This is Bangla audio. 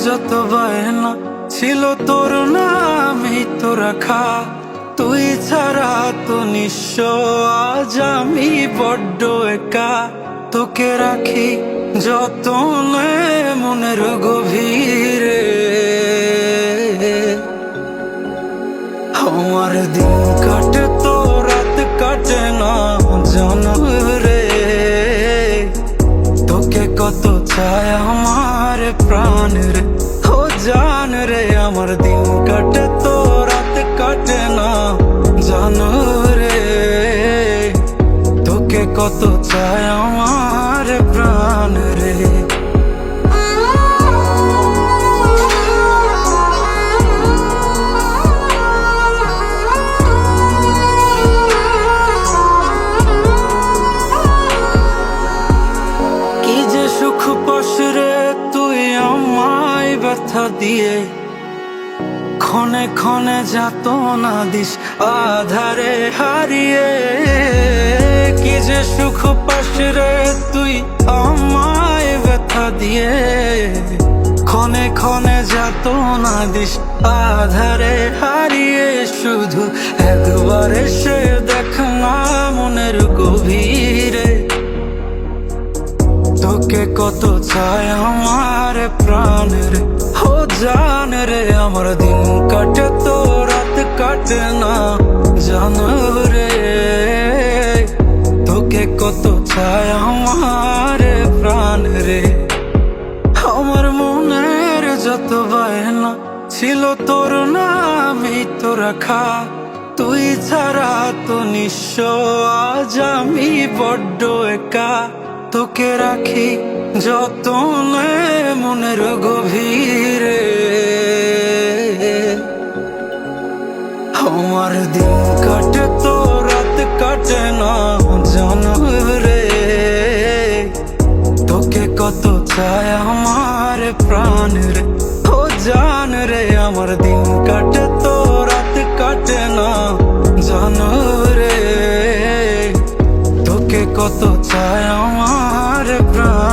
যত বায়না ছিল তোর নামেই তো রাখা, তুই ছাড়া তো নিঃস্ব আজ আমি বড্ড একা। তোকে রাখি যতনে মনের গভীরে, আমার দিন কাটে তো রাত কাটে না জানো রে। তোকে কত চায় আমার প্রাণ রে, ও জান রে। আমার দিন কাটে তো রাত কাটে না জানো রে। তোকে কত চায় আমার প্রাণ রে। সুখ পাস রে তুই আমায় ব্যথা দিয়ে, ক্ষণে ক্ষণে যাত না দিস আধারে হারিয়ে। কি যে সুখ পাস রে তুই আমায় ব্যথা দিয়ে, ক্ষণে ক্ষণে যাত না দিস আধারে হারিয়ে। শুধু একবার এসে দেখ না মনের গভীরে, তোকে কত চায় আমার প্রাণ রে, ও জান রে। আমার দিন কাটে তো রাত কাটে না জানো রে। তোকে কত চায় আমার প্রাণ রে। আমার মনের যত বায়না ছিল তোর নামেই তো রাখা, তুই ছাড়া তো নিঃস্ব আজ আমি বড্ড একা। তোকে রাখি যতনে মনের গভীরে, আমার দিন কাটে তো রাত কাটে না জানো রে। তোকে কত চায় আমার প্রাণ রে, ও জান রে। আমার দিন কাটে তো রাত কাটে না জানো রে। তোকে কত চায় আমার প্রাণ।